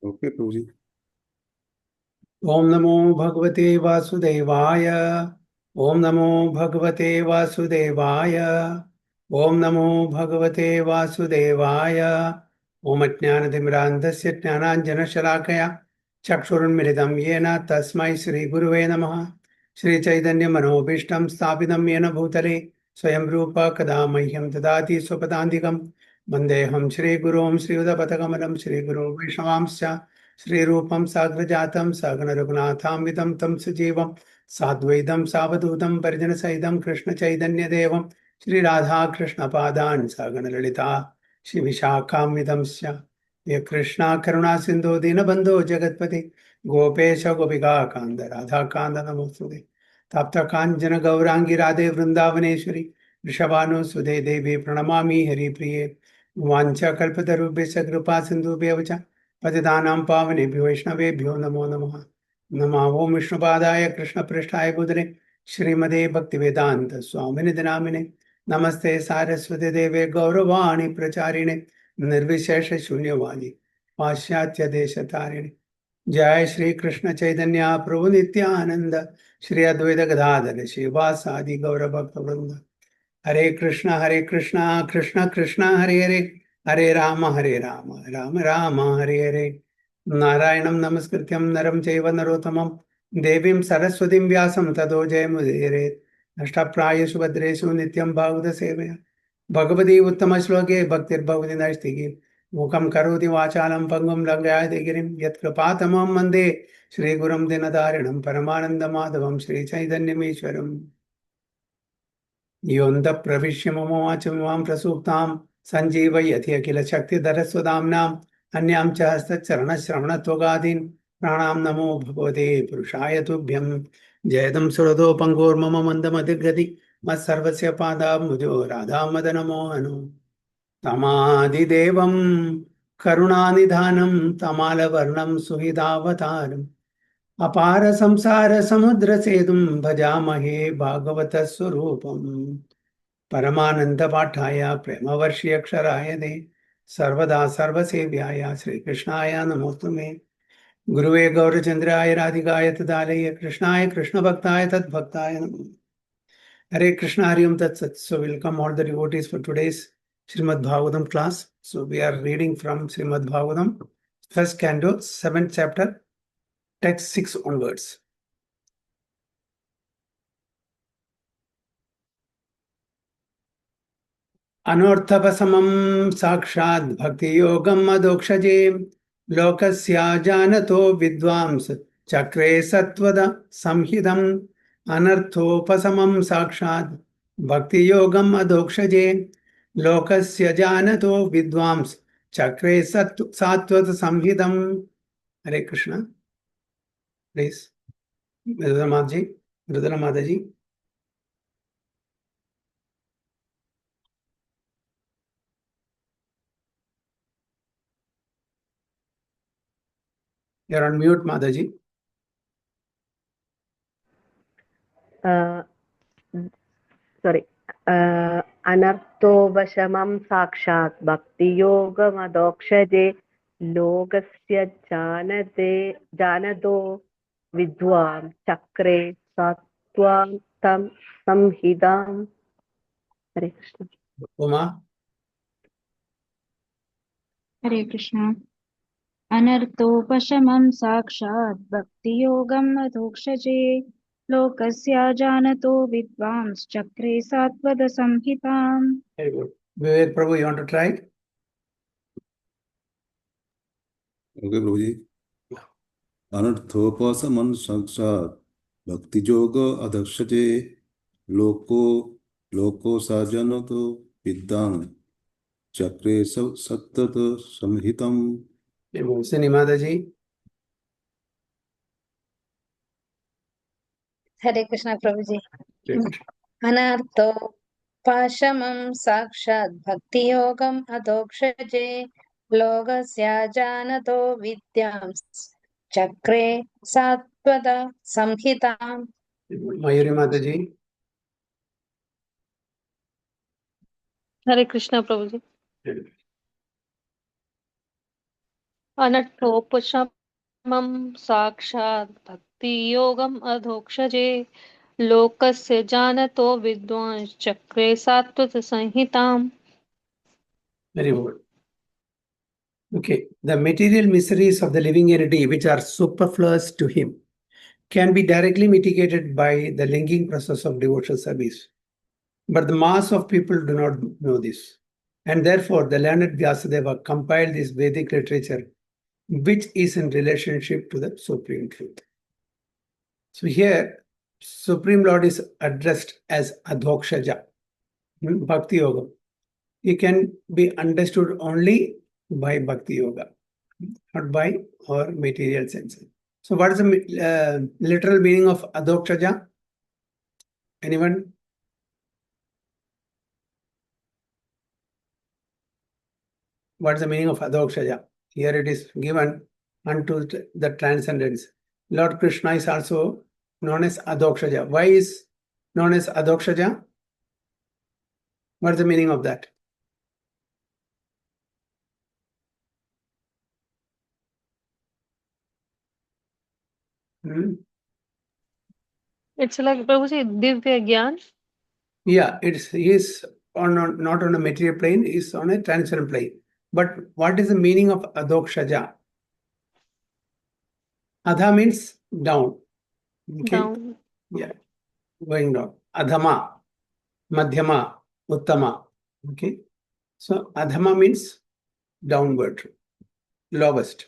Okay Prabhu जी। ओम नमो भगवते वासुदेवाय। ओम नमो भगवते वासुदेवाय। ओम नमो भगवते वासुदेवाय। ओम अज्ञानतिमिरान्धस्य ज्ञानाञ्जनशलाकया चक्षुरुन्मिलितं येन तस्मै श्रीगुरुवे नमः। श्रीचैतन्यमनोभीष्टं स्थापितं येन भूतले स्वयं रूप कदा मह्यं ददाति स्वपदान्तिकं। वन्देऽहं श्रीगुरुं श्रीयुतपथकमलं श्रीगुरो वैष्णवांश्च श्रीरूपं साग्रजातं सगणरघुनाथान्वितं तं सजीवं साद्वैतं सावधूतं परिजनसहितं कृष्णचैतन्यदेवं श्रीराधाकृष्णपादान् सगणललिता श्रीविशाखान्वितंश्च। ये कृष्णा करुणा सिन्धो दीनबन्धो जगत्पति गोपेश गोपिका कान्त राधाकान्त नमोस्तुते। तप्त काञ्चन गौराङ्गी राधे वृन्दावनेश्वरी वृषभानुसुते देवी प्रणमामि हरिप्रिये। वाञ्छाकल्पतरुभ्यश्च कृपा सिन्धुभ्यः च पतितानां पावनेभ्यो वैष्णवेभ्यो नमो नमः। नमः ओं विष्णुपादाय कृष्णपृष्ठाय भूतले श्रीमते भक्तिवेदान्त स्वामिनिधि नामिने नमस्ते सारस्वती देवे गौरवाणी प्रचारिणे निर्विशेष शून्यवादी पाश्चात्य देश तारिणे। जय श्री कृष्ण चैतन्य प्रभु नित्यानंद श्री अद्वैत गदाधर शिवासादि गौर भक्त वृंद। हरे कृष्णा कृष्ण कृष्ण हरे हरे हरे राम राम राम हरे हरे। नारायणं नमस्कृत्यं नरं चैव नरोत्तमं देवीं सरस्वतीं व्यासं ततो जयमुदीरयेत्। नष्टप्रायेषु भद्रेषु नित्यं भागवत सेवया भगवती उत्तमश्लोके भक्तिर्भवति नैष्टिकी। मूकं करोति वाचालं पङ्गुं लङ्घयाति गिरिं यत्कृपातमं वन्दे श्रीगुरुं दिनतारिणं परमानन्दमाधवं श्रीचैतन्यमीश्वरम्। योऽन्तः प्रविश्य मम वाचमिमां प्रसूप्तां सञ्जीवयति अखिलशक्तिधरस्वधाम्नाम् अन्यां च हस्तचरणश्रवणत्वगादीन् प्राणां नमो भगवते पुरुषाय तुभ्यं। जयतं सुरतो पङ्गोर्मम मन्दमतिर्गति मत्सर्वस्य पादाम्बुजो राधामदनमोहनो तमादिदेवं करुणानिधानं तमालवर्णं सुहृदावतारम् अपार संसार समुद्र सेतुं भजामहे भागवत स्वरूपम्। परमानंद पाठाय प्रेमवर्षि अक्षराय दे सर्वदा सर्वसेव्याय श्रीकृष्णाय नमोस्तुमे। गुरुवे गौरचंद्राय राधिकाय तदालय कृष्णाय कृष्ण भक्ताय तद्भक्ताय नमः। हरे कृष्णा हरि ओम तत्सत। So welcome all the devotees for today's Srimad Bhagavatam class. So we are reading from Srimad Bhagavatam, first canto, 7th chapter, text 6 onwards. अनर्थपसमं साक्षात् भक्तियोगम् अधोक्षजे लोकस्य जानतो विद्वांस चक्रे सत्वद संहितम्। अनर्थोपशमं साक्षात् भक्तियोगम् अधोक्षजे लोकस्य जानतो विद्वांस चक्रे सात्वत संहितम्। हरे कृष्ण। प्लीज मृदुला माता जी। You're on mute, माता जी। Sorry. अनर्थोपशमं साक्षात् भक्तियोगमदोक्षजे लोकस्य जानतो विद्वान् चक्रे सत्त्वान्तं संहिताम्। हरे कृष्ण। उमा। हरे कृष्ण। अनर्थोपशमं साक्षात् भक्तियोगम् अधोक्षजे लोकस्य जानतो विद्वांश्चक्रे सात्वतसंहिताम्। Very good. Vivek Prabhu, you want to try? Okay Prabhu ji. अनर्थोपशमन साक्षात् भक्तियोग अधक्षते लोको लोको साजनतो विद्वान् चक्रे सत्तत संहितम्। Mohsini माता जी। हरे कृष्ण प्रभु जी। Very good. अनर्थोपशमं साक्षात् भक्तियोगम् अधोक्षजे लोकस्य जानतो विद्यां चक्रे सात्वत संहिताम्। मयूरी माता जी। हरे कृष्णा प्रभु जी। Very good. अनट्ठोपशमं साक्षात् भक्तियोगम् अधोक्षजे लोकस्य जानतो विद्वांश्चक्रे सात्वतसंहिताम्. Very good. Okay, the material miseries of the living entity, which are superfluous to him, can be directly mitigated by the linking process of devotional service. But the mass of people do not know this. And therefore, the learned Vyasadeva compiled this Vedic literature, which is in relationship to the Supreme Truth. So here, Supreme Lord is addressed as Adhokshaja, Bhakti Yoga. It can be understood only by Bhakti Yoga, not by our material senses. So what is the literal meaning of Adhokshaja? Anyone? What is the meaning of Adhokshaja? Here it is given unto the transcendence. Lord Krishna is also known as Adhokshaja. Why is known as Adhokshaja? What is the meaning of that? It's like Prabhuji, Divya Gyan. Yeah, he is not on a material plane, he is on a transcendental plane. But what is the meaning of Adhokshaja? Adha means down. Okay. Down. Yeah, going down. Adhama, Madhyama, Uttama. Okay. So Adhama means downward, lowest.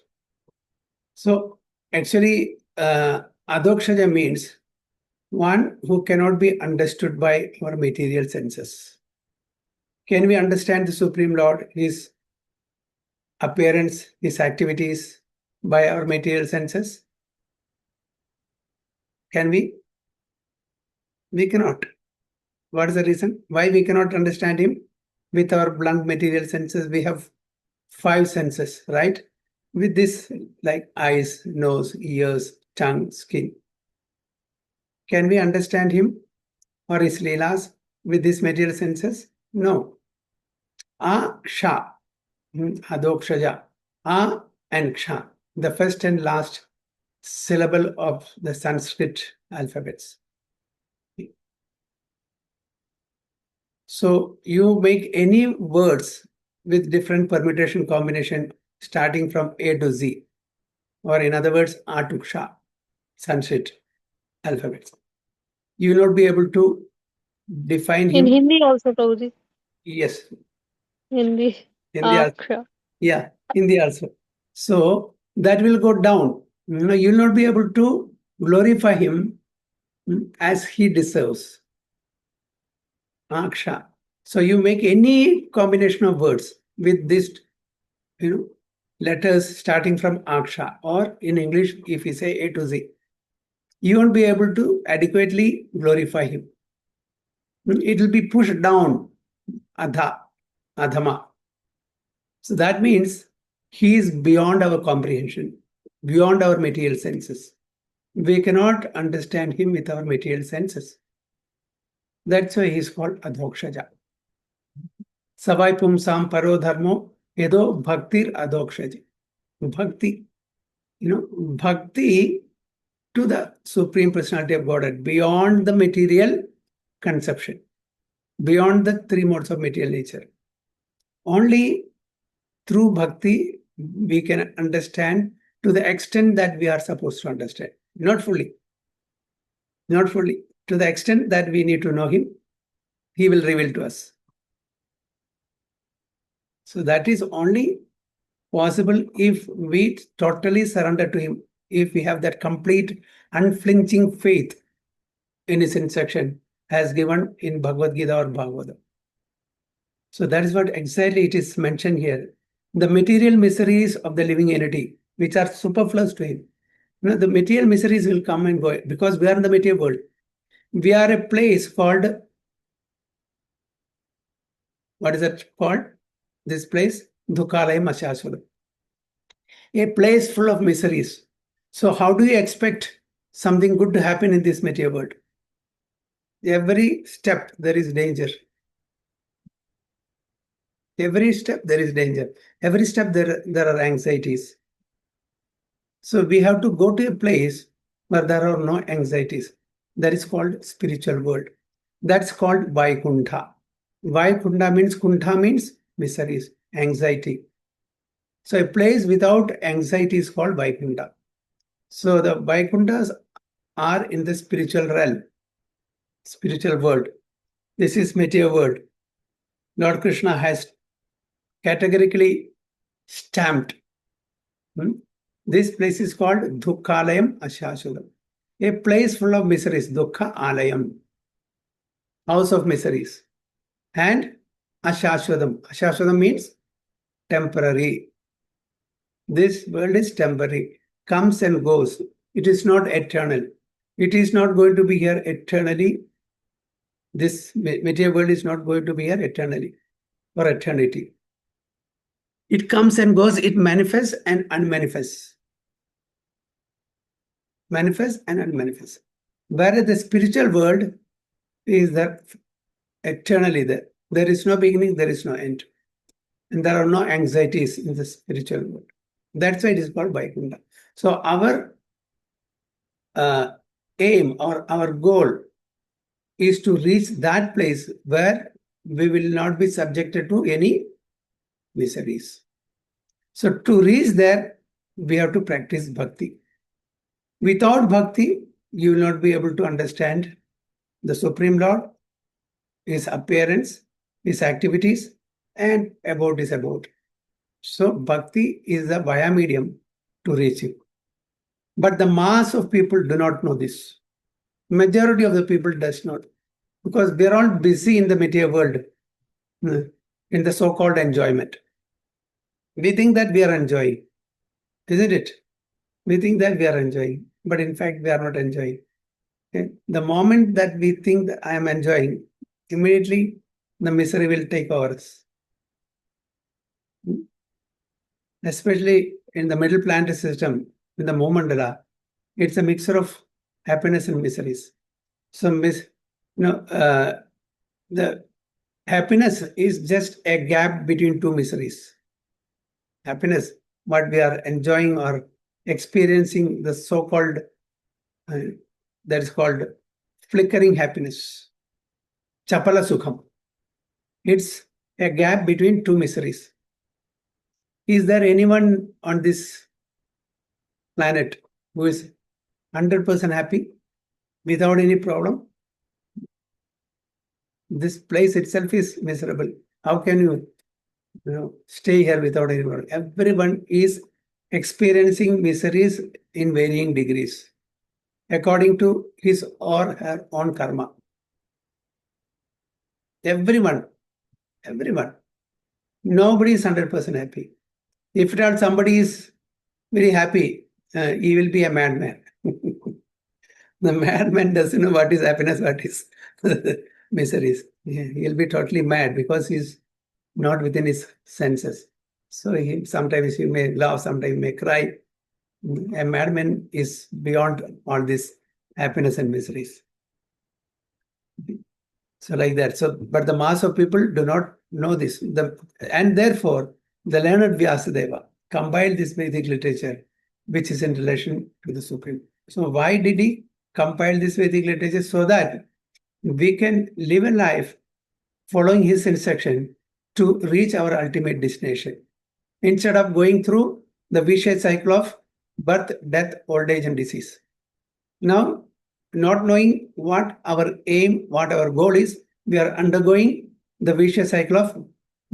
So actually, Adhokshaja means one who cannot be understood by our material senses. Can we understand the Supreme Lord, his appearance, his activities by our material senses? Can we? We cannot. What is the reason? Why we cannot understand him? With our blunt material senses, we have 5 senses, right? With this, like eyes, nose, ears, tongue, skin. Can we understand him or his leelas with these material senses? No. A, Ksha, Adhokshaja. A and Ksha, the first and last syllable of the Sanskrit alphabets. So you make any words with different permutation combination starting from A to Z, or in other words, A to Ksha, Sanskrit alphabets. You will not be able to define In him. Hindi also, Prabhuji. Yes. Hindi. Hindi also. Aksha. Yeah, Hindi also. So that will go down. You will not be able to glorify him as he deserves. Aksha. So you make any combination of words with this, letters starting from Aksha, or in English, if you say A to Z, you won't be able to adequately glorify him. It will be pushed down, Adha, Adhama. So that means he is beyond our comprehension, beyond our material senses. We cannot understand him with our material senses. That's why he is called Adhokshaja. Savai pumsam paro dharmo yedo bhaktir adhokshaja. Bhakti, bhakti to the Supreme Personality of Godhead, beyond the material conception, beyond the 3 modes of material nature. Only through bhakti we can understand to the extent that we are supposed to understand. Not fully. Not fully. To the extent that we need to know him, he will reveal to us. So that is only possible if we totally surrender to him, if we have that complete unflinching faith in his instruction as given in Bhagavad Gita or Bhagavata. So that is what exactly it is mentioned here. The material miseries of the living entity, which are superfluous to him. The material miseries will come and go because we are in the material world. We are a place called, what is that called? This place, Dukhalayam Ashaswadam. A place full of miseries. So how do you expect something good to happen in this material world? Every step there is danger. Every step there is danger. Every step there are anxieties. So we have to go to a place where there are no anxieties. That is called spiritual world. That's called Vaikuntha. Vaikuntha means Kuntha means miseries, anxiety. So a place without anxiety is called Vaikuntha. So the Vaikunthas are in the spiritual realm, spiritual world. This is material world. Lord Krishna has categorically stamped. This place is called Dukkhalayam Ashashudam. A place full of miseries, Dukkha Alayam, house of miseries. And Ashashwadam. Ashashwadam means temporary. This world is temporary, comes and goes. It is not eternal. It is not going to be here eternally. This material world is not going to be here eternally or eternity. It comes and goes, it manifests and unmanifests. Manifests and unmanifests. Whereas the spiritual world is that eternally there. There is no beginning, there is no end. And there are no anxieties in the spiritual world. That's why it is called Vaikuntha. So our aim or our goal is to reach that place where we will not be subjected to any miseries. So to reach there, we have to practice bhakti. Without bhakti, you will not be able to understand the Supreme Lord, his appearance, his activities, and about his about. So bhakti is the via medium to reach him. But the mass of people do not know this. Majority of the people does not, because we are all busy in the material world, in the so-called enjoyment. We think that we are enjoying, isn't it? We think that we are enjoying, but in fact we are not enjoying. Okay? The moment that we think that I am enjoying, immediately the misery will take over us. Especially in the middle planetary system, in the Momandala, it's a mixture of happiness and miseries. So, the happiness is just a gap between two miseries. Happiness, what we are enjoying or experiencing, the so-called, that is called flickering happiness, Chapala Sukham. It's a gap between two miseries. Is there anyone on this planet who is 100% happy without any problem? This place itself is miserable. How can you stay here without any problem? Everyone is experiencing miseries in varying degrees according to his or her own karma. Everyone. Nobody is 100% happy. If at all somebody is very happy, he will be a madman. The madman doesn't know what is happiness, what is miseries. He'll be totally mad because he's not within his senses. So sometimes he may laugh, sometimes he may cry. A madman is beyond all this happiness and miseries. So like that. So, but the mass of people do not know this. And therefore, the learned Vyasadeva compiled this Vedic literature, which is in relation to the Supreme. So why did he compile this Vedic literature? So that we can live a life following his instruction to reach our ultimate destination, instead of going through the vicious cycle of birth, death, old age, and disease. Now, not knowing what our aim, what our goal is, we are undergoing the vicious cycle of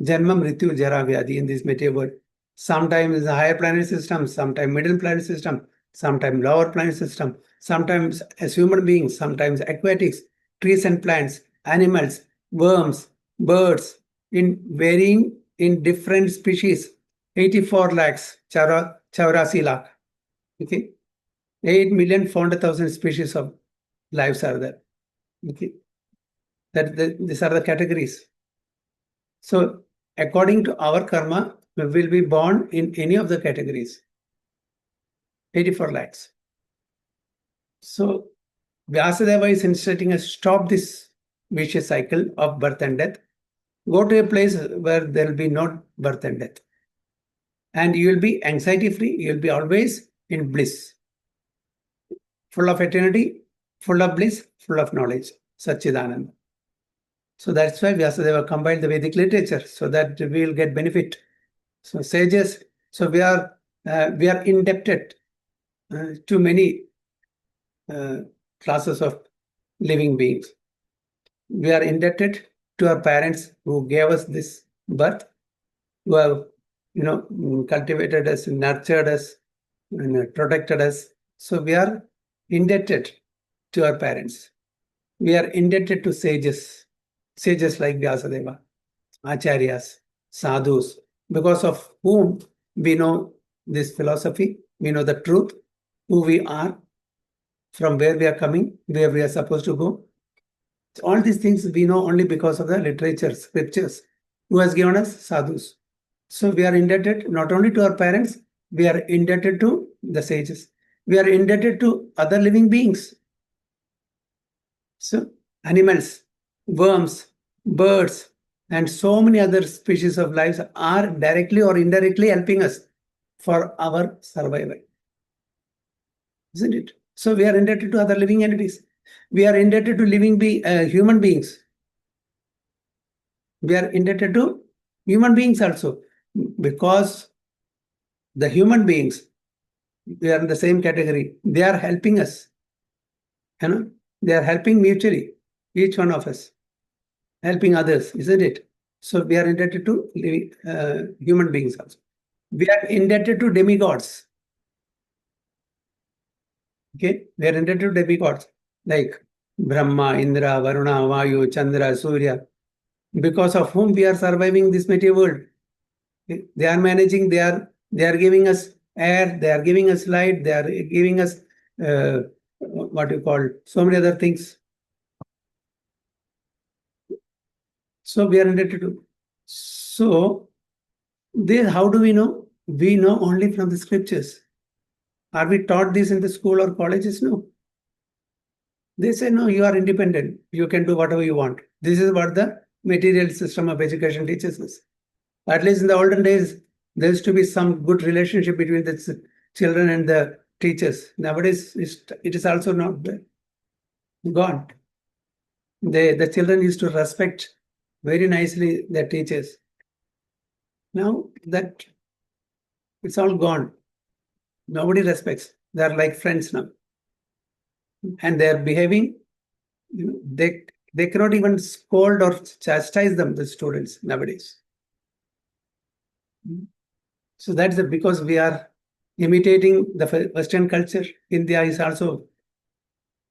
Janma, Mrityu, Jara, Vyadhi in this material world. Sometimes in the higher planet system, sometimes middle planet system, sometimes lower planet system, sometimes as human beings, sometimes aquatics, trees and plants, animals, worms, birds, in varying in different species, 84 lakhs, 84 lakh. Okay, 8,400,000 species of lives are there. Okay, these are the categories. So, according to our karma, we will be born in any of the categories. 84 lakhs. So, Vyasadeva is instructing us, stop this vicious cycle of birth and death. Go to a place where there will be no birth and death. And you will be anxiety free. You will be always in bliss, full of eternity, full of bliss, full of knowledge, Satchidananda. So that's why Vyasadeva compiled the Vedic literature so that we will get benefit. So sages, so we are indebted to many classes of living beings. We are indebted to our parents who gave us this birth, who have cultivated us, nurtured us, and protected us. So we are indebted to our parents. We are indebted to sages like Vyasadeva, Acharyas, Sadhus, because of whom we know this philosophy, we know the truth, who we are, from where we are coming, where we are supposed to go. All these things we know only because of the literature, scriptures. Who has given us? Sadhus. So we are indebted not only to our parents, we are indebted to the sages. We are indebted to other living beings. So animals, worms, birds, and so many other species of lives are directly or indirectly helping us for our survival. Isn't it? So we are indebted to other living entities. We are indebted to human beings. We are indebted to human beings also, because the human beings, we are in the same category. They are helping us. They are helping mutually, each one of us, helping others, isn't it? So we are indebted to human beings also. We are indebted to demigods. Okay, we are indebted to demigods like Brahma, Indra, Varuna, Vayu, Chandra, Surya, because of whom we are surviving this material world. They are managing, they are giving us air, they are giving us light, they are giving us what you call so many other things. So we are indebted to. So how do we know? We know only from the scriptures. Are we taught this in the school or colleges? No. They say, no, you are independent. You can do whatever you want. This is what the material system of education teaches us. At least in the olden days, there used to be some good relationship between the children and the teachers. Nowadays, it is also not gone. The children used to respect very nicely their teachers. Now that it's all gone. Nobody respects. They are like friends now. And they are behaving, they cannot even scold or chastise them, the students nowadays. So that's because we are imitating the Western culture. India is also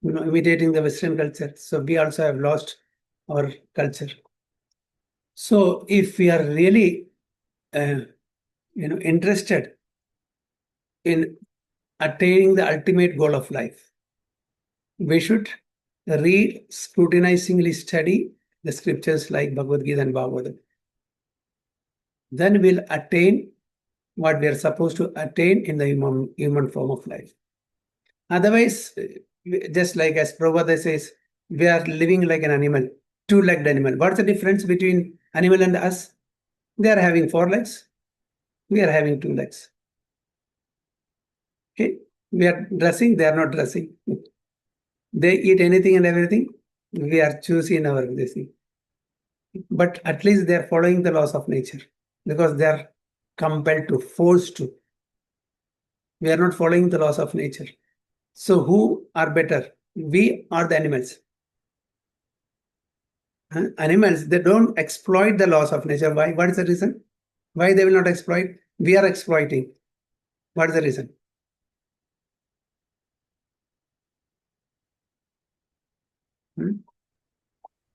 imitating the Western culture. So we also have lost our culture. So if we are really interested in attaining the ultimate goal of life, we should read, scrutinizingly study the scriptures like Bhagavad Gita and Bhagavatam. Then we'll attain what we are supposed to attain in the human form of life. Otherwise, just like as Prabhupada says, we are living like an animal, two-legged animal. What's the difference between animal and us? They are having 4 legs. We are having 2 legs. Okay, we are dressing. They are not dressing. They eat anything and everything. We are choosy in our this thing. But at least they are following the laws of nature because they are compelled to, forced to. We are not following the laws of nature. So who are better? We or the animals? Animals, they don't exploit the laws of nature. Why? What is the reason? Why they will not exploit? We are exploiting. What is the reason?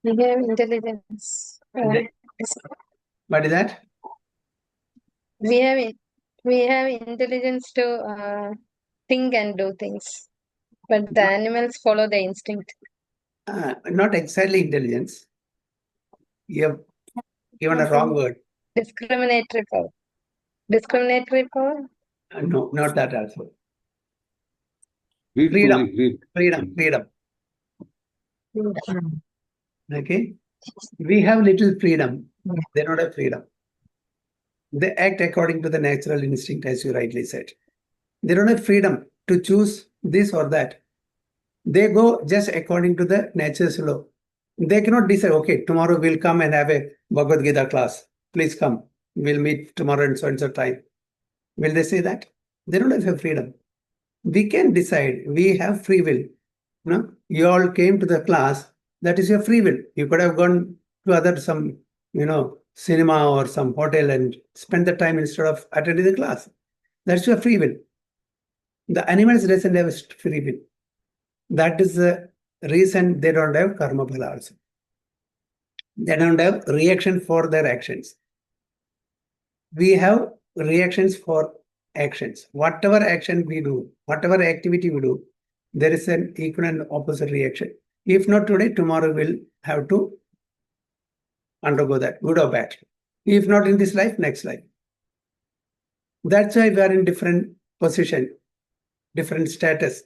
We have intelligence. What is that? We have intelligence to think and do things, but the animals follow the instinct. Not exactly intelligence. You have given a wrong word. Discriminatory power. Discriminatory power? No, not that also. Read, Freedom. Gauri, read. Freedom. Okay. We have little freedom. They don't have freedom. They act according to the natural instinct, as you rightly said. They don't have freedom to choose this or that. They go just according to the nature's law. They cannot decide, okay, tomorrow we'll come and have a Bhagavad Gita class. Please come. We'll meet tomorrow and so and so time. Will they say that? They don't have freedom. We can decide. We have free will. No? You all came to the class. That is your free will. You could have gone to some cinema or some hotel and spend the time instead of attending the class. That's your free will. The animals doesn't have free will. That is the reason they don't have karma phala also. They don't have reaction for their actions. We have reactions for actions. Whatever action we do, whatever activity we do, there is an equal and opposite reaction. If not today, tomorrow we'll have to undergo that, good or bad. If not in this life, next life. That's why we are in different position, different status,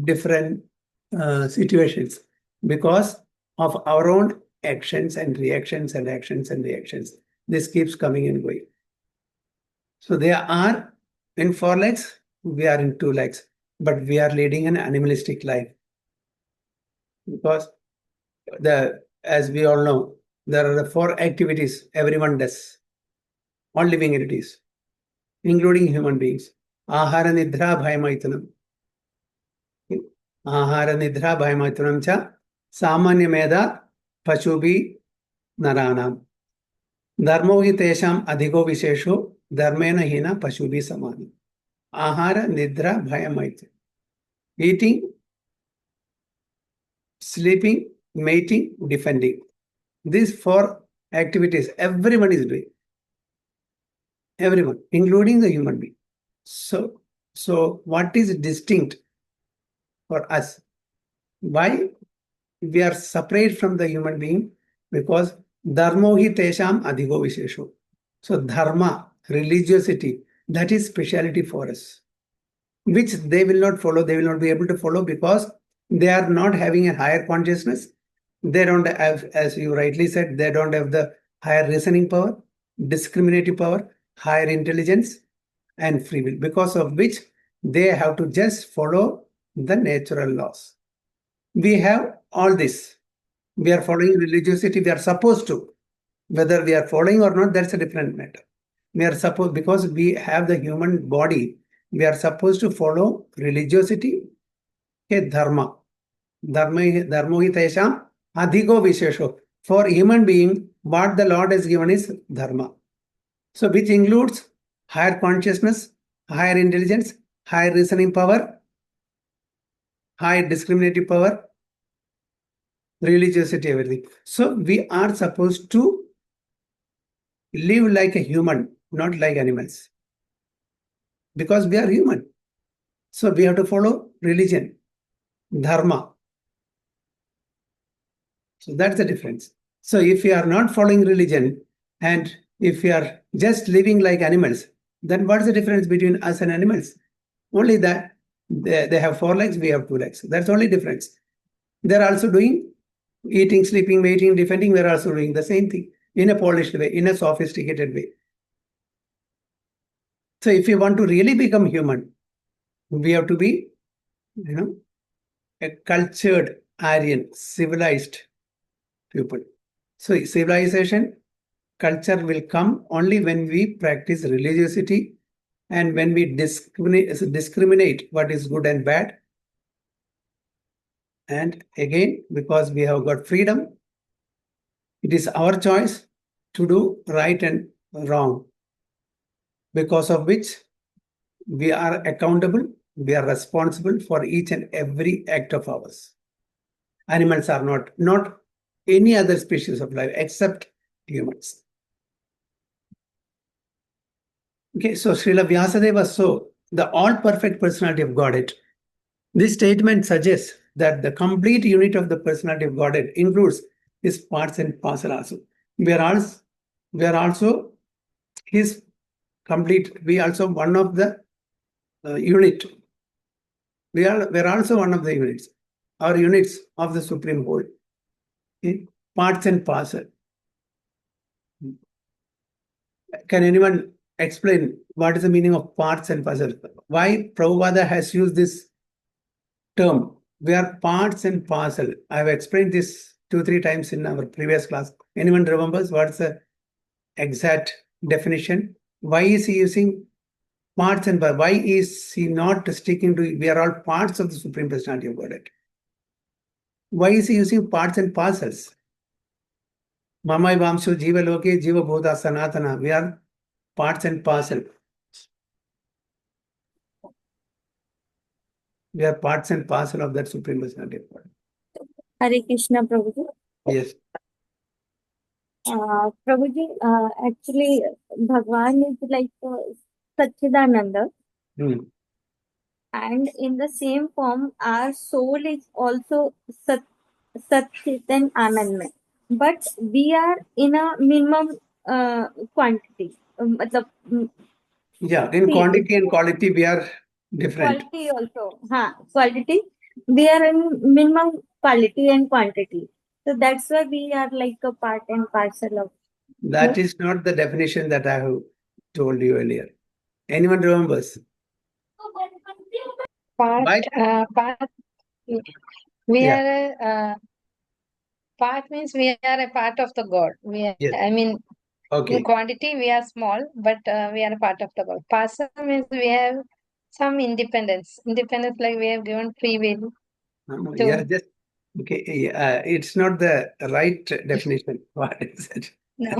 different situations, because of our own actions and reactions and actions and reactions. This keeps coming and going. So they are in 4 legs, we are in 2 legs, but we are leading an animalistic life. Because as we all know, there are the 4 activities everyone does, all living entities, including human beings. Ahara nidra bhayamaitanam. Ahara nidra bhayamaitanam cha samanya meda pashubi naranam. Dharmo hi tesham adhigo vishesho dharmena hina pashubi samani. Ahara nidra bhayamaitanam. Eating, sleeping, mating, defending. These 4 activities everyone is doing. Everyone, including the human being. So what is distinct for us? Why we are separate from the human being? Because dharmo hi tesham adhigo vishesho. So dharma, religiosity, that is speciality for us, which they will not follow. They will not be able to follow because they are not having a higher consciousness. They don't have, as you rightly said, they don't have the higher reasoning power, discriminative power, higher intelligence, and free will, because of which they have to just follow the natural laws. We have all this. We are following religiosity. We are supposed to. Whether we are following or not, that's a different matter. We are supposed, because we have the human body, we are supposed to follow religiosity, okay, dharma. Dharmo hi tesham adhigo vishesho. For human being, what the Lord has given is dharma. So which includes higher consciousness, higher intelligence, higher reasoning power, higher discriminative power, religiosity, everything. So we are supposed to live like a human, not like animals. Because we are human. So we have to follow religion, dharma. So that's the difference. So if we are not following religion and if we are just living like animals, then what's the difference between us and animals? Only that they have 4 legs, we have 2 legs. That's the only difference. They're also doing eating, sleeping, mating, defending. We're also doing the same thing in a polished way, in a sophisticated way. So if you want to really become human, we have to be, a cultured, Aryan, civilized people. So civilization, culture will come only when we practice religiosity and when we discriminate what is good and bad. And again, because we have got freedom, it is our choice to do right and wrong, because of which we are accountable, we are responsible for each and every act of ours. Animals are not any other species of life except humans. Okay, so Srila Vyasadeva saw the all-perfect personality of Godhead. This statement suggests that the complete unit of the personality of Godhead includes his parts and parcel also. We are also his complete. We are also one of the unit. We are also one of the units, or units of the Supreme Whole. Parts and parcel. Can anyone explain what is the meaning of parts and parcels. Why Prabhupada has used this term? We are parts and parcel. I have explained this 2-3 times in our previous class. Anyone remembers what's the exact definition? Why is he using parts and parcel? Why is he not sticking to we are all parts of the Supreme Personality of Godhead? Why is he using parts and parcels? Mamai Vamsho Jiva Loke Jiva Bodha Sanatana. We are parts and parcel. We are parts and parcel of that Supreme Personality of Godhead. Hare Krishna, Prabhuji. Yes. Prabhuji, actually, Bhagwan is like Satchidananda, Hmm. and in the same form, our soul is also Satchit and Anandmay. But we are in a minimum quantity. matlab, Yeah, in See, quantity and quality, we are different. quality also. Quality. We are in minimum quality and quantity. So that's why we are like a part and parcel of. That is not the definition that I have told you earlier. Anyone remembers? Part, Why? part. We Yeah. are a part means we are a part of the God. We are, Yes. I mean, in Okay. quantity we are small, but we are a part of the God. Parcel means we have some independence. Independence, like we have given free will to. Yeah, just okay. It's not the right definition. What is it? No.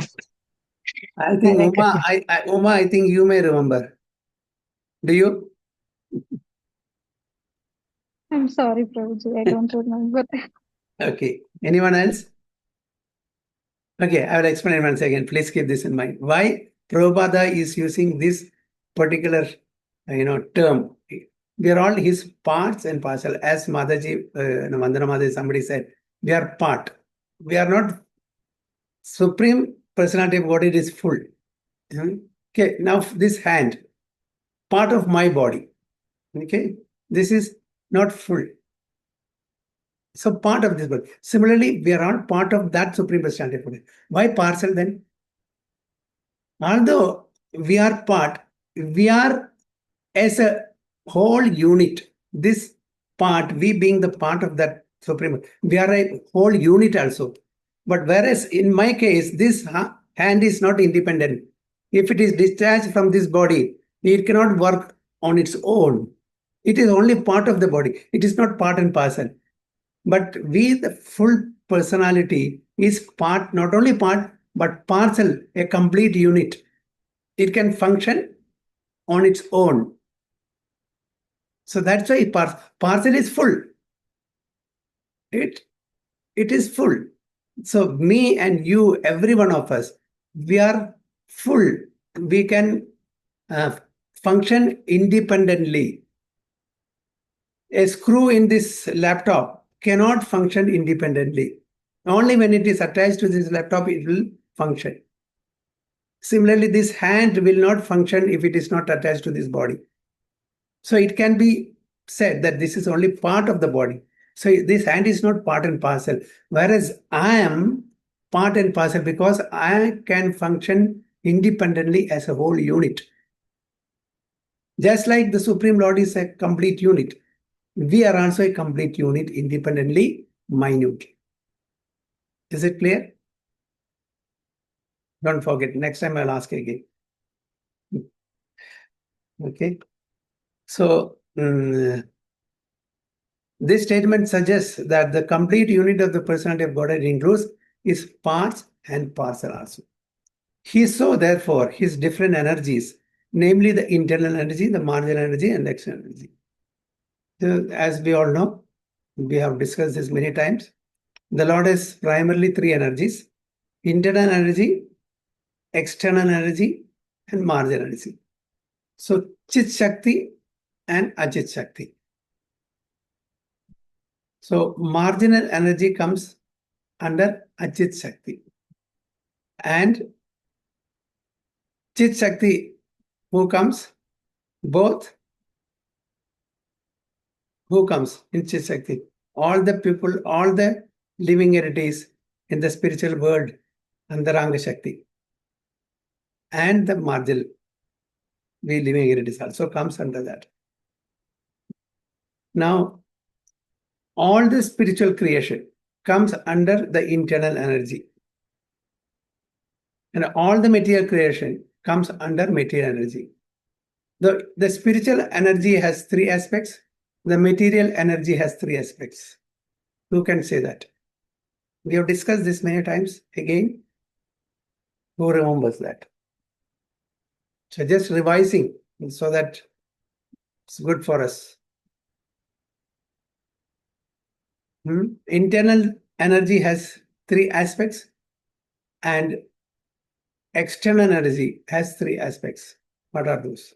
I think Hare Uma, Krishna. Uma, I think you may remember. Do you? I'm sorry, Prabhuji, I don't remember. Okay. Anyone else? Okay, I will explain once again. Please keep this in mind. Why Prabhupada is using this particular, term? We are all his parts and parcel. As Mataji, Vandana Mataji, somebody said, we are part. We are not Supreme Personality of Godhead is full. Okay, now this hand, part of my body. Okay, this is not full. So part of this body. Similarly, we are all part of that Supreme Personality of Godhead. Why parcel then? Although we are part, we are as a whole unit. This part, we being the part of that Supreme, we are a whole unit also. But whereas in my case, this hand is not independent. If it is discharged from this body, it cannot work on its own. It is only part of the body. It is not part and parcel. But we, the full personality, is part, not only part, but parcel, a complete unit. It can function on its own. So that's why parcel is full. It is full. So me and you, every one of us, we are full. We can function independently. A screw in this laptop cannot function independently. Only when it is attached to this laptop, it will function. Similarly, this hand will not function if it is not attached to this body. So it can be said that this is only part of the body. So this hand is not part and parcel. Whereas I am part and parcel because I can function independently as a whole unit. Just like the Supreme Lord is a complete unit, we are also a complete unit, independently minute. Is it clear? Don't forget. Next time I'll ask again. Okay. So this statement suggests that the complete unit of the personality of Godhead includes his parts and parcel also. He saw, therefore, his different energies, namely the internal energy, the marginal energy, and the external energy. So, as we all know, we have discussed this many times. The Lord has primarily 3 energies: internal energy, external energy, and marginal energy. So, Chit Shakti and Achit Shakti. So, marginal energy comes under Achit Shakti. And Chit Shakti, who comes? Both. Who comes in Chit Shakti? All the people, all the living entities in the spiritual world, Antaranga Shakti. And the marginal we living here, it is also comes under that. Now, all the spiritual creation comes under the internal energy. And all the material creation comes under material energy. The spiritual energy has three aspects. The material energy has three aspects. Who can say that? We have discussed this many times. Again, who remembers that? So just revising so that it's good for us. Internal energy has three aspects and external energy has three aspects. What are those?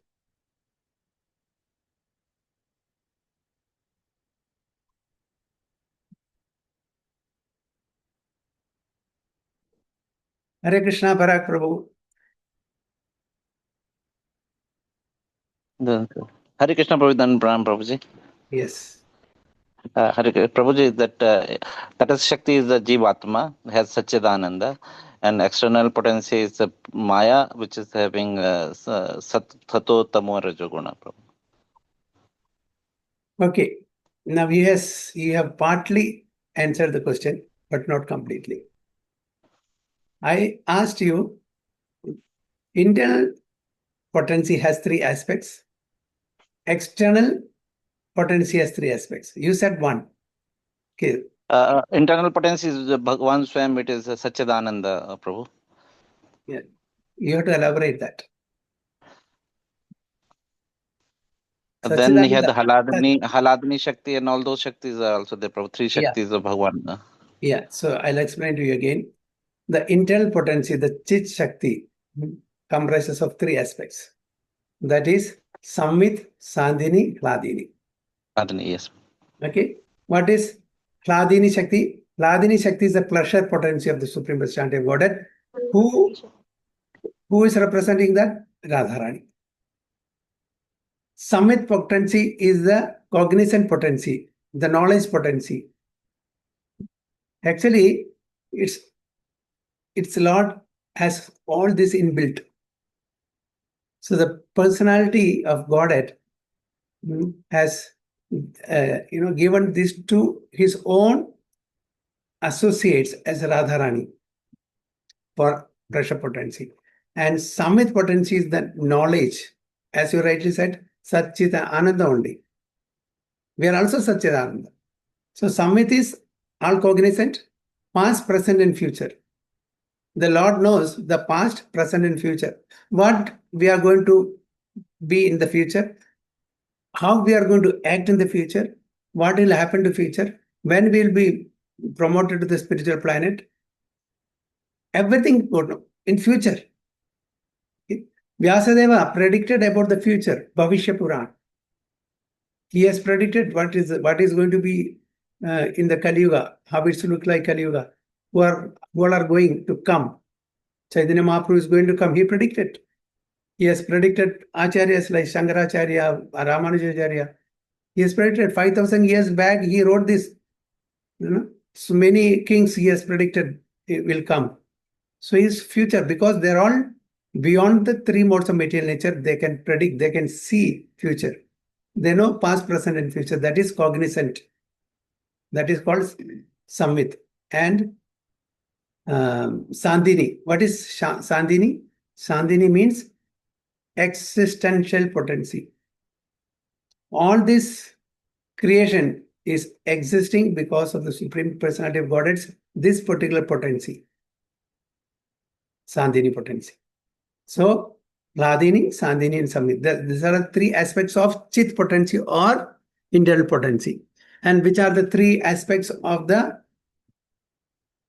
Hare Krishna, Parak Prabhu. Hare Krishna Prabhu, then Pranam Prabhuji. Yes. Hare Krishna Prabhuji, that is Shakti is the Jivatma, has Satchidananda, and external potency is the Maya, which is having Sato Tamo Rajoguna. Okay. Now, yes, you have partly answered the question, but not completely. I asked you, internal potency has three aspects. External potency has three aspects. You said one. Okay. Internal potency is Bhagavan Swam, it is Satchidananda, Prabhu. Yeah. You have to elaborate that. Then he had the Satchidananda. Haladini Shakti and all those Shaktis are also there, Prabhu. Three Shaktis of Bhagavan. Yeah. So I'll explain to you again. The internal potency, the Chit Shakti, comprises of three aspects. That is Samvit, Sandhini, Hladini. Haladini, yes. Okay. What is Hladini Shakti? Hladini Shakti is the pleasure potency of the Supreme Personality of Godhead. Who is representing that? Radharani. Samvit potency is the cognizant potency, the knowledge potency. Actually, its Lord has all this inbuilt. So the personality of Godhead has given this to his own associates as Radharani for pressure potency. And Samvit potency is the knowledge, as you rightly said, Satchita Ananda only. We are also Satchidananda. So Samvit is all cognizant, past, present, and future. The Lord knows the past, present, and future. What we are going to be in the future, how we are going to act in the future, what will happen to future, when we will be promoted to the spiritual planet. Everything in future. Vyasadeva predicted about the future, Bhavishya Purana. He has predicted what is going to be in the Kali Yuga, how it should look like Kali Yuga, who all are going to come. Chaitanya Mahaprabhu is going to come. He predicted. He has predicted Acharyas like Shankaracharya, Ramanujacharya. He has predicted 5,000 years back. He wrote this. So many kings he has predicted will come. So his future, because they're all beyond the three modes of material nature, they can predict, they can see future. They know past, present, and future. That is cognizant. That is called Samvit. And Sandhini. What is Sandhini? Sandhini means existential potency. All this creation is existing because of the Supreme Personality of Godhead's this particular potency. Sandhini potency. So, Hladini, Sandhini, and Samvit. These are the three aspects of Chit potency or internal potency. And which are the three aspects of the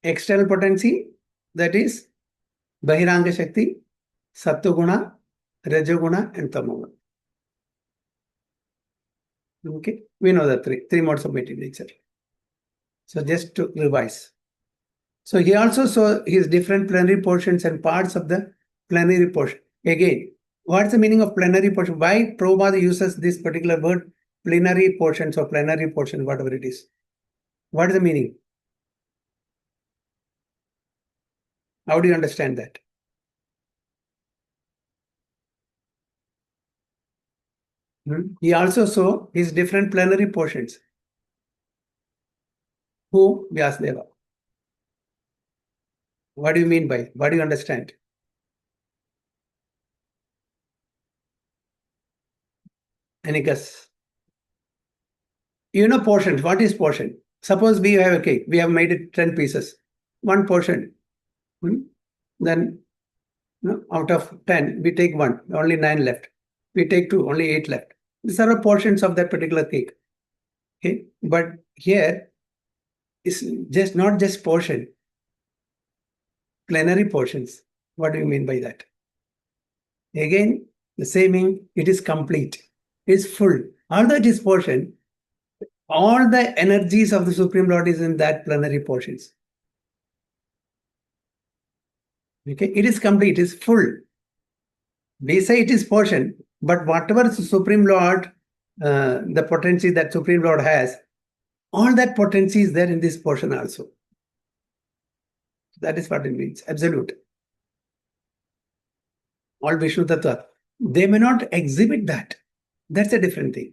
external potency? That is Bahiranga Shakti, Sattva-guna, Rajoguna, and Tamoguna. Okay, we know the three modes of material nature. So just to revise. So he also saw his different plenary portions and parts of the plenary portion. Again, what's the meaning of plenary portion? Why Prabhupada uses this particular word, plenary portions or plenary portion, whatever it is? What is the meaning? How do you understand that? He also saw his different plenary portions. Who? Vyasadeva. What do you mean by? What do you understand? Any guess? You know portions. What is portion? Suppose we have a cake. We have made it 10 pieces. One portion. Then out of 10, we take 1. Only 9 left. We take 2. Only 8 left. These are the portions of that particular cake. Okay. But here, it's just not just portion. Plenary portions. What do you mean by that? Again, the same thing, it is complete. It's full. Although it is portion, all the energies of the Supreme Lord is in that plenary portions. Okay, it is complete, it is full. We say it is portion, but whatever the Supreme Lord, the potency that Supreme Lord has, all that potency is there in this portion also. That is what it means, absolute. All Vishnu Tattva. They may not exhibit that. That's a different thing.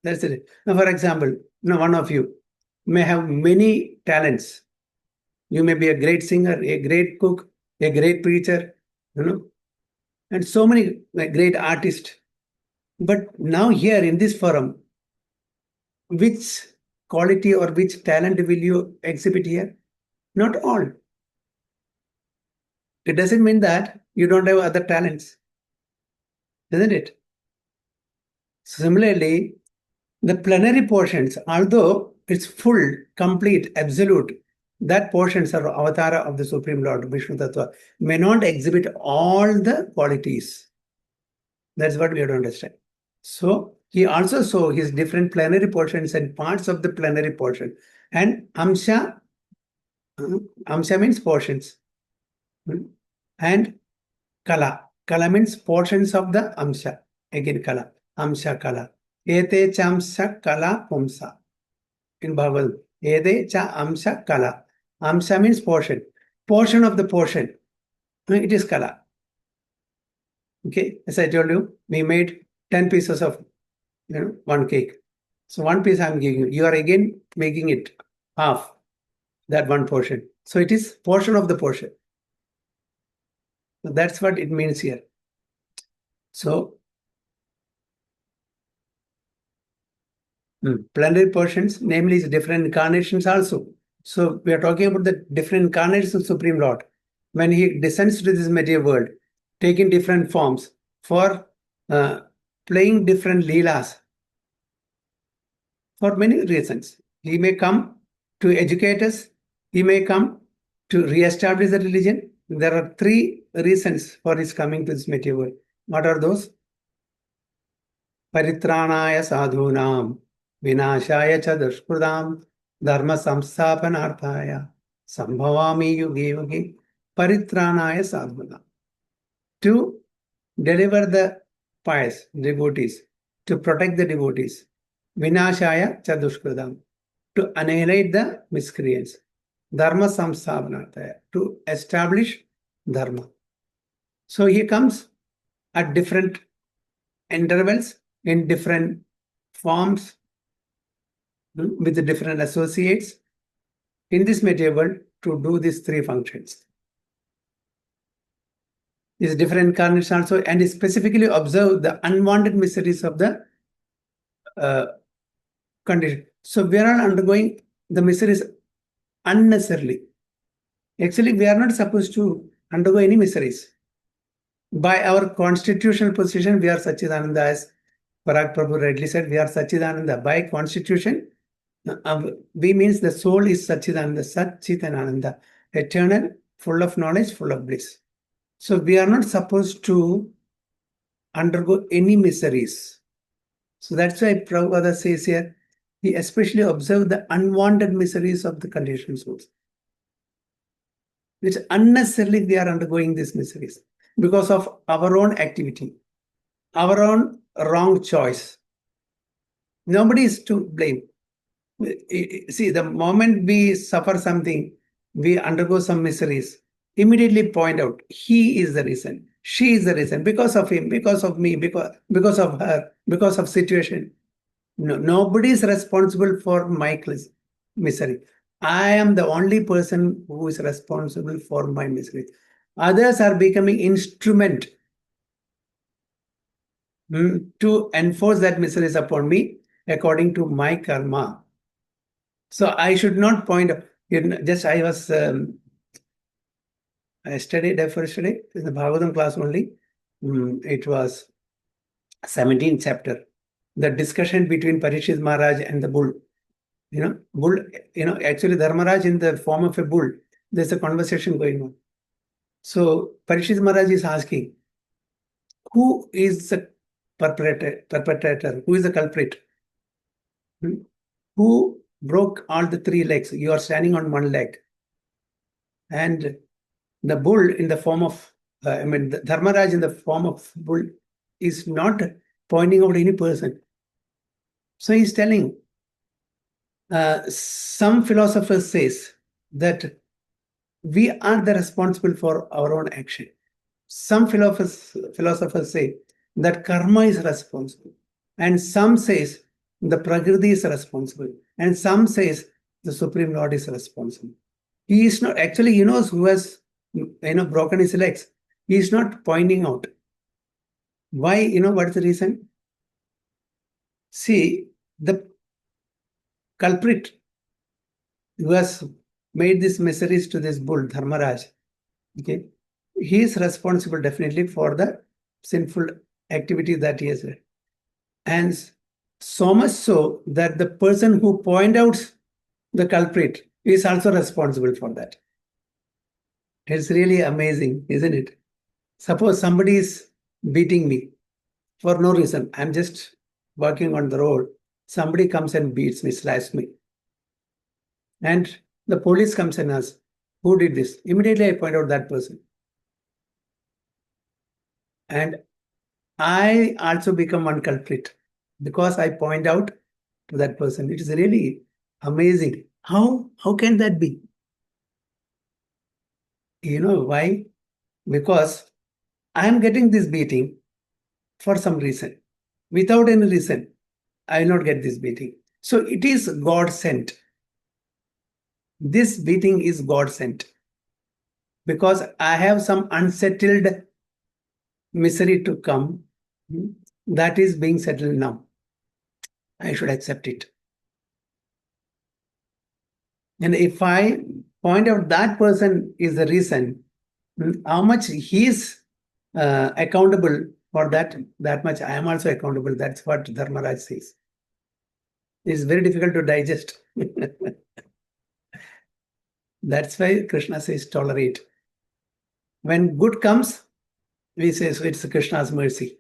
That's it. Now, for example, one of you may have many talents. You may be a great singer, a great cook, a great preacher, and so many great artists. But now here in this forum, which quality or which talent will you exhibit here? Not all. It doesn't mean that you don't have other talents, isn't it? Similarly, the plenary portions, although it's full, complete, absolute, that portions are avatara of the Supreme Lord, Vishnu Tattva, may not exhibit all the qualities. That's what we have to understand. So, he also saw his different plenary portions and parts of the plenary portion. And Amsha means portions. And Kala. Kala means portions of the Amsha. Again, Kala. Amsha Kala. Ete cha Amsha Kala Pumsa. In Bhagavad. Ede cha Amsha Kala. Amsha means portion. Portion of the portion. It is Kala. Okay. As I told you, we made 10 pieces of one cake. So one piece I'm giving you. You are again making it half. That one portion. So it is portion of the portion. So that's what it means here. So plenary portions, namely different incarnations also. So we are talking about the different incarnations of Supreme Lord. When he descends to this material world, taking different forms for playing different leelas for many reasons. He may come to educate us. He may come to re-establish the religion. There are 3 reasons for his coming to this material world. What are those? Paritranaya sadhunam, vinashaya cha dushkridam, dharma samsthapanarthaya, sambhavami yuge yuge, paritranaya sadhunam. To deliver the pious devotees, to protect the devotees, vinashaya cha dushkridam, to annihilate the miscreants, dharma samsthapanarthaya, to establish dharma. So he comes at different intervals, in different forms, with the different associates in this material world to do these 3 functions. These different incarnations also, and he specifically observe the unwanted miseries of the condition. So we are all undergoing the miseries unnecessarily. Actually, we are not supposed to undergo any miseries. By our constitutional position, we are Satchidananda, as Parag Prabhu rightly said, we are Satchidananda. By constitution, we means the soul is Satchidananda, Sat Chit and Ananda, eternal, full of knowledge, full of bliss. So we are not supposed to undergo any miseries. So that's why Prabhupada says here, he especially observed the unwanted miseries of the conditioned souls. Which unnecessarily we are undergoing these miseries because of our own activity, our own wrong choice. Nobody is to blame. See, the moment we suffer something, we undergo some miseries, immediately point out, he is the reason, She is the reason. Because of him, because of me, because of her, because of situation. No, nobody is responsible for my misery. I am the only person who is responsible for my misery. Others are becoming instrument to enforce that misery upon me according to my karma. So I should not point. Just I was I studied yesterday in the Bhagavatam class only. It was 17th chapter. The discussion between Parikshit Maharaj and the bull. Bull, actually Dharmaraj in the form of a bull. There's a conversation going on. So Parikshit Maharaj is asking, who is the perpetrator? Who is the culprit? Who broke all the three legs? You are standing on one leg. And the bull in the form of, the Dharmaraj in the form of bull is not pointing out any person. So he's telling, some philosophers says that we are the responsible for our own action. Some philosophers say that karma is responsible. And some says the Prakriti is responsible. And some says the Supreme Lord is responsible. He is not, actually he knows who has broken his legs. He is not pointing out. Why? What is the reason? See, the culprit who has made these miseries to this bull, Dharmaraj, okay, he is responsible definitely for the sinful activity that he has done. And so much so that the person who pointed out the culprit is also responsible for that. It's really amazing, isn't it? Suppose somebody is beating me for no reason. I'm just walking on the road. Somebody comes and beats me, slashes me. And the police comes and asks, who did this? Immediately I point out that person. And I also become one culprit because I point out to that person. It is really amazing. How can that be? You know why? Because I am getting this beating for some reason. Without any reason, I will not get this beating. So it is God sent. This beating is God sent. Because I have some unsettled misery to come. That is being settled now. I should accept it. And if I point out that person is the reason, how much he is accountable for that much I am also accountable. That's what Dharmaraj says. It's very difficult to digest. That's why Krishna says tolerate. When good comes, we say so it's Krishna's mercy.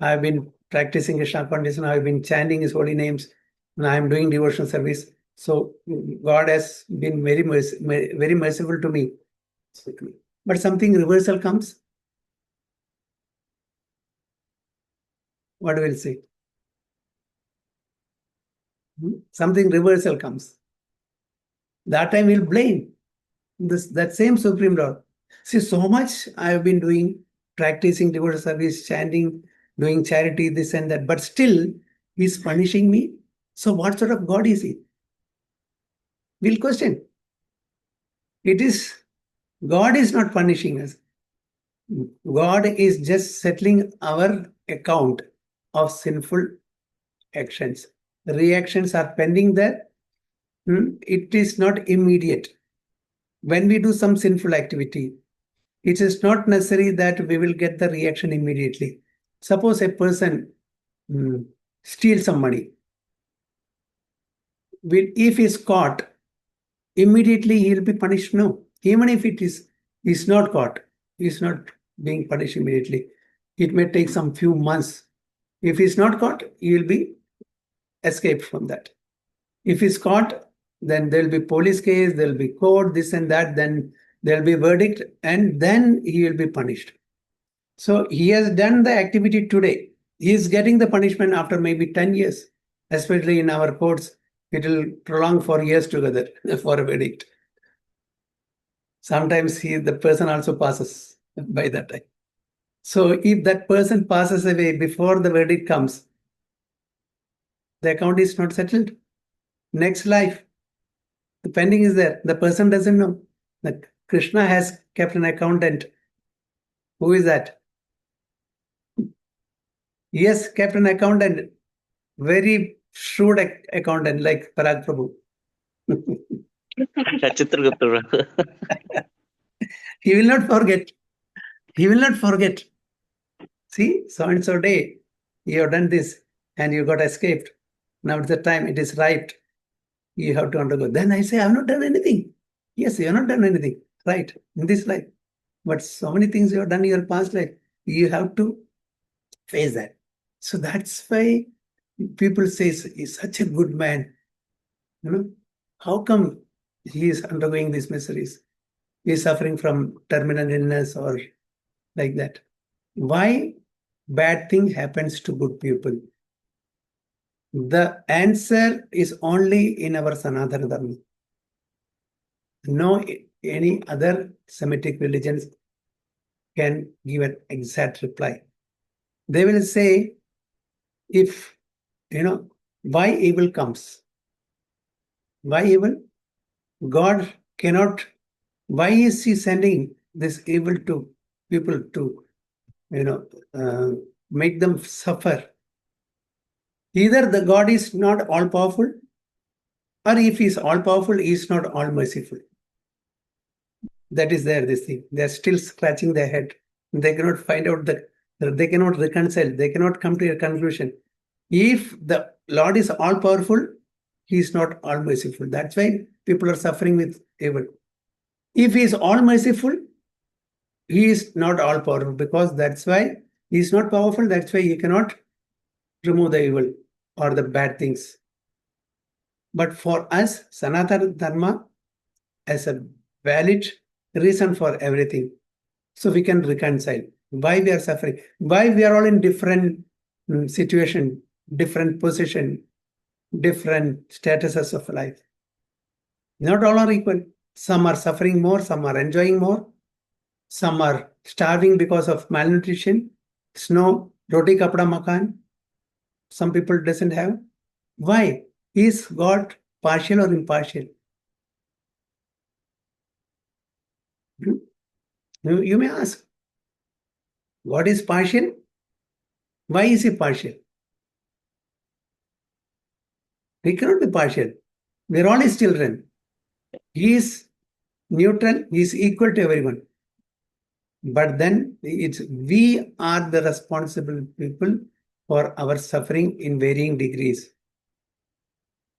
I've been practicing Krishna consciousness, I've been chanting his holy names, and I'm doing devotional service. So God has been very merciful to me. But something reversal comes. What will say? Something reversal comes. That time we'll blame that same Supreme Lord. See, so much I have been doing, practicing devotional service, chanting, doing charity, this and that, but still he's punishing me. So what sort of God is he? We'll question. God is not punishing us. God is just settling our account of sinful actions. The reactions are pending there. It is not immediate. When we do some sinful activity, it is not necessary that we will get the reaction immediately. Suppose a person steals some money. If he is caught, immediately he will be punished? No. Even if he's not caught, he's not being punished immediately. It may take some few months. If he's not caught, he will be escaped from that. If he's caught, then there'll be police case, there'll be court, this and that, then there'll be verdict, and then he will be punished. So he has done the activity today. He is getting the punishment after maybe 10 years. Especially in our courts, it will prolong for years together for a verdict. Sometimes the person also passes. by that time. So if that person passes away before the verdict comes, the account is not settled. Next life, the pending is there. The person doesn't know that Krishna has kept an accountant. Who is that? He has kept an accountant, very shrewd accountant like Parag Prabhu. Chitragupta. He will not forget. He will not forget. See, so and so day, you have done this and you got escaped. Now it's the time, it is right. You have to undergo. Then I say, I have not done anything. Yes, you have not done anything. Right, in this life. But so many things you have done in your past life. You have to face that. So that's why people say he's such a good man. You know, how come he is undergoing these miseries? He is suffering from terminal illness or like that. Why bad thing happens to good people? The answer is only in our Sanatana Dharma. No any other Semitic religions can give an exact reply. They will say, if, why evil comes? Why evil? God cannot, why is he sending this evil to people to, make them suffer? Either the God is not all powerful, or if he is all powerful, he is not all merciful. That is there, this thing. They are still scratching their head. They cannot find out they cannot reconcile. They cannot come to a conclusion. If the Lord is all powerful, he is not all merciful. That's why people are suffering with evil. If he is all merciful, he is not all powerful, because that's why he is not powerful. That's why he cannot remove the evil or the bad things. But for us, Sanatana Dharma has a valid reason for everything. So we can reconcile why we are suffering, why we are all in different situation, different position, different statuses of life. Not all are equal. Some are suffering more, some are enjoying more, some are starving because of malnutrition, snow, roti kapda makan. Some people doesn't have. Why? Is God partial or impartial? You may ask, God is partial? Why is he partial? He cannot be partial. We are all his children. He is neutral, he is equal to everyone. But then we are the responsible people for our suffering in varying degrees.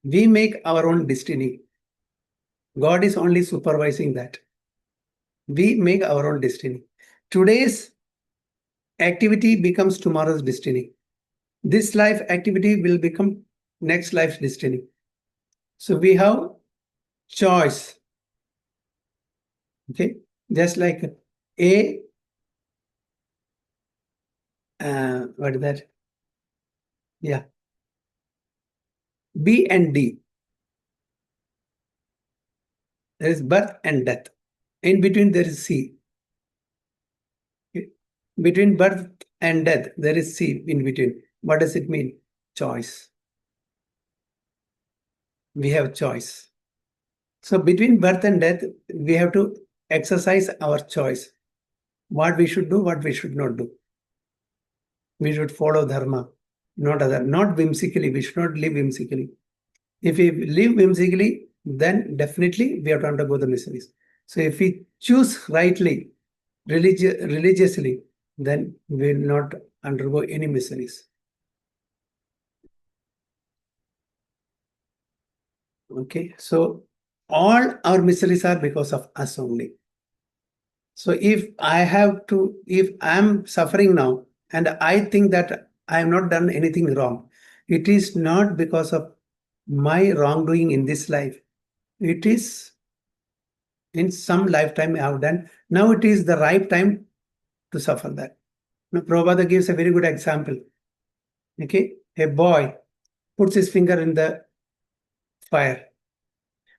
We make our own destiny. God is only supervising that. We make our own destiny. Today's activity becomes tomorrow's destiny. This life activity will become next life's destiny. So we have choice. Okay, just like what is that? Yeah, B and D. There is birth and death. In between there is C. Okay. Between birth and death there is C in between. What does it mean? Choice. We have choice. So between birth and death, we have to exercise our choice. What we should do, what we should not do. We should follow dharma, not whimsically. We should not live whimsically. If we live whimsically, then definitely we have to undergo the miseries. So if we choose rightly, religiously, then we will not undergo any miseries. Okay, so all our miseries are because of us only. So if I'm suffering now and I think that I have not done anything wrong, it is not because of my wrongdoing in this life. It is in some lifetime I have done. Now it is the right time to suffer that. Now Prabhupada gives a very good example. Okay, a boy puts his finger in the fire.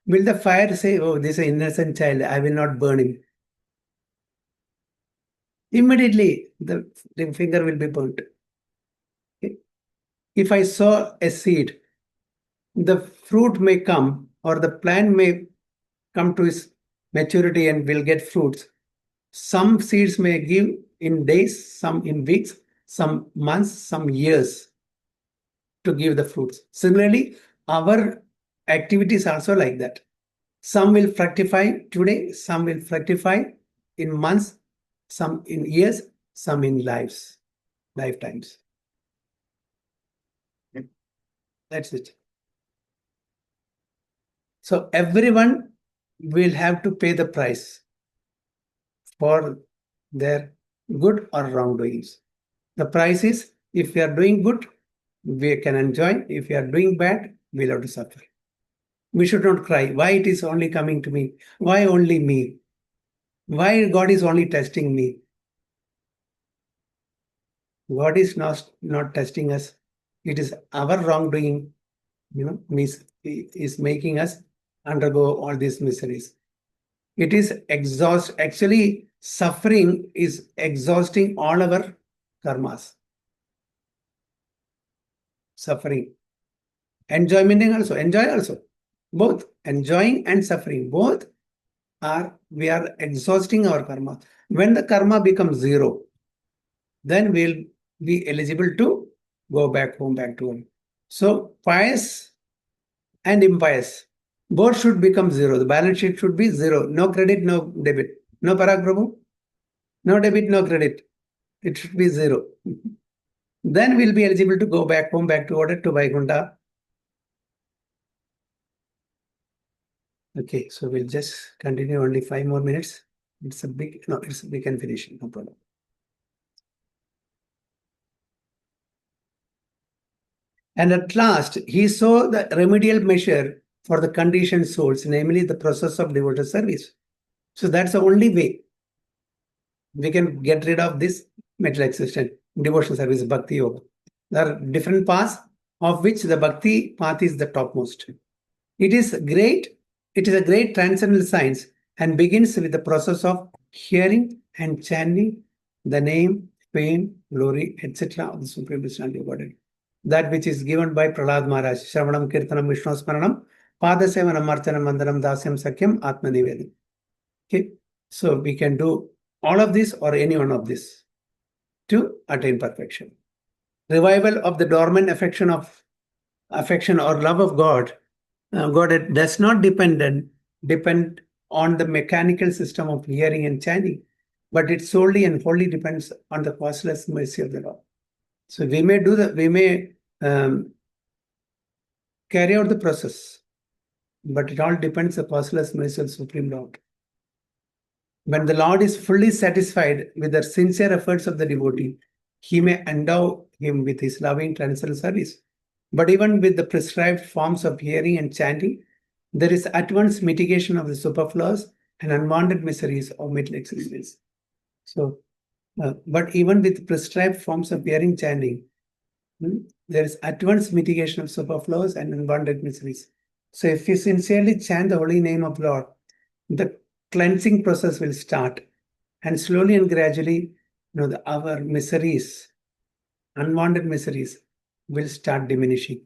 Will the fire say, oh, this is an innocent child, I will not burn him? immediately the finger will be burnt. Okay? If I sow a seed, the fruit may come, or the plant may come to its maturity and will get fruits. Some seeds may give in days, some in weeks, some months, some years to give the fruits. Similarly, our activities also like that. Some will fructify today, some will fructify in months, some in years, some in lifetimes. That's it. So everyone will have to pay the price for their good or wrongdoings. The price is, if we are doing good, we can enjoy. If we are doing bad, we'll have to suffer. We should not cry. Why it is only coming to me? Why only me? Why God is only testing me? God is not testing us. It is our wrongdoing, is making us undergo all these miseries. It is actually suffering is exhausting all our karmas. Suffering. Enjoy also. Both enjoying and suffering, both we are exhausting our karma. When the karma becomes zero, then we'll be eligible to go back home, back to home. So pious and impious, both should become zero. The balance sheet should be zero. No credit, no debit. No Parag Prabhu? No debit, no credit. It should be zero. Then we'll be eligible to go back home, back to order to Vaikuntha. Okay, so we'll just continue only 5 more minutes. We can finish it, no problem. And at last, he saw the remedial measure for the conditioned souls, namely the process of devoted service. So that's the only way we can get rid of this mental existence, devotional service, bhakti yoga. There are different paths, of which the bhakti path is the topmost. It is a great transcendental science and begins with the process of hearing and chanting the name, fame, glory, etc. of the Supreme Personality of Godhead. That which is given by Prahlad Maharaj, Shravanam, Kirtanam, Vishnu Smaranam, Padasevanam, Marchanam, Mandaram, Dasyam, Sakyam, Atma Nivedam. Okay, so we can do all of this or any one of this to attain perfection. Revival of the dormant affection or love of God. God does not depend on the mechanical system of hearing and chanting, but it solely and wholly depends on the causeless mercy of the Lord. So we may carry out the process, but it all depends on the causeless mercy of the Supreme Lord. When the Lord is fully satisfied with the sincere efforts of the devotee, he may endow him with his loving transcendental service. But even with the prescribed forms of hearing and chanting, there is at once mitigation of the superfluous and unwanted miseries of mental existence. So, but even with prescribed forms of hearing chanting, there is at once mitigation of superfluous and unwanted miseries. So if you sincerely chant the holy name of Lord, the cleansing process will start, and slowly and gradually, our miseries, unwanted miseries, will start diminishing,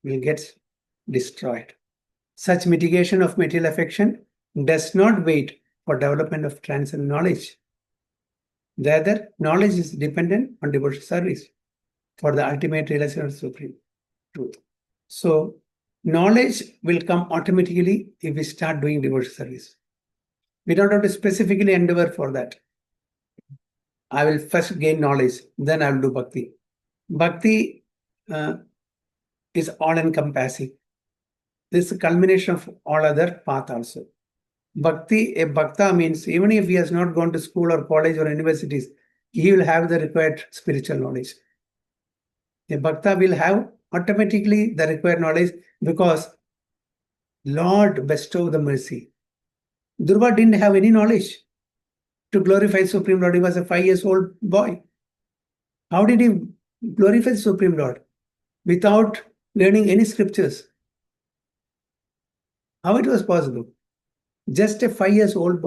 will get destroyed. Such mitigation of material affection does not wait for development of transcendental knowledge. Rather, knowledge is dependent on devotional service for the ultimate realization of supreme truth. So, knowledge will come automatically if we start doing devotional service. We don't have to specifically endeavor for that. I will first gain knowledge, then I will do bhakti. Bhakti is all-encompassing. This is a culmination of all other paths also. Bhakti, a bhakta means even if he has not gone to school or college or universities, he will have the required spiritual knowledge. A bhakta will have automatically the required knowledge because Lord bestowed the mercy. Dhruva didn't have any knowledge to glorify Supreme Lord. He was a 5-year-old boy. How did he glorify Supreme Lord? Without learning any scriptures. How it was possible? Just a 5-year-old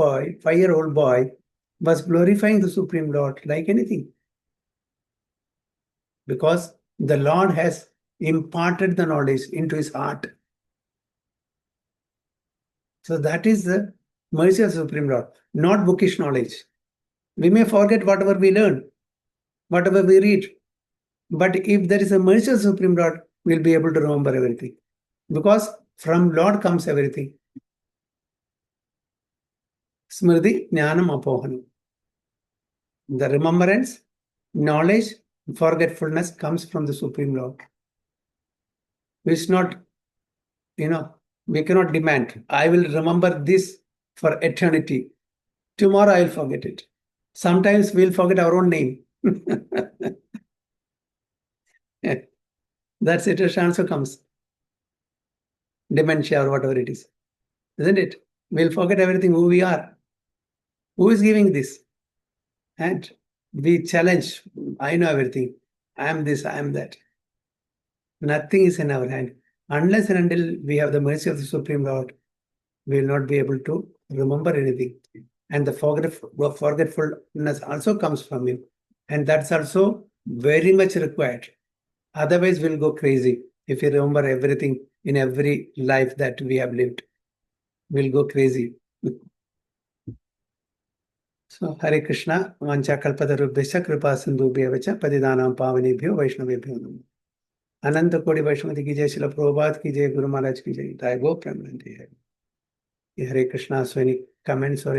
boy was glorifying the Supreme Lord like anything. Because the Lord has imparted the knowledge into his heart. So that is the mercy of the Supreme Lord, not bookish knowledge. We may forget whatever we learn, whatever we read. But if there is a mercy of the Supreme Lord, we'll be able to remember everything. Because from Lord comes everything. Smriti, Jnanam, Apohanam. The remembrance, knowledge, forgetfulness comes from the Supreme Lord. It's not, we cannot demand, I will remember this for eternity. Tomorrow I'll forget it. Sometimes we'll forget our own name. That situation also comes. Dementia or whatever it is. Isn't it? We'll forget everything who we are. Who is giving this? And we challenge, I know everything. I am this, I am that. Nothing is in our hand. Unless and until we have the mercy of the Supreme Lord, we will not be able to remember anything. And the forgetfulness also comes from him. And that's also very much required. Otherwise, we'll go crazy. If we remember everything in every life that we have lived, we'll go crazy. So, Hare Krishna, Vancha Kalpatarubhesha Kripa Sindhubhya Vacha Patidanam Pavanebhyo Vaishnavebhyo Namo. Ananta Kodi Vaishnavati ki jai, Srila Prabhupada ki jai, Guru Maharaj ki jai. Jai Go Premanandi. Hare Krishna. So any comments or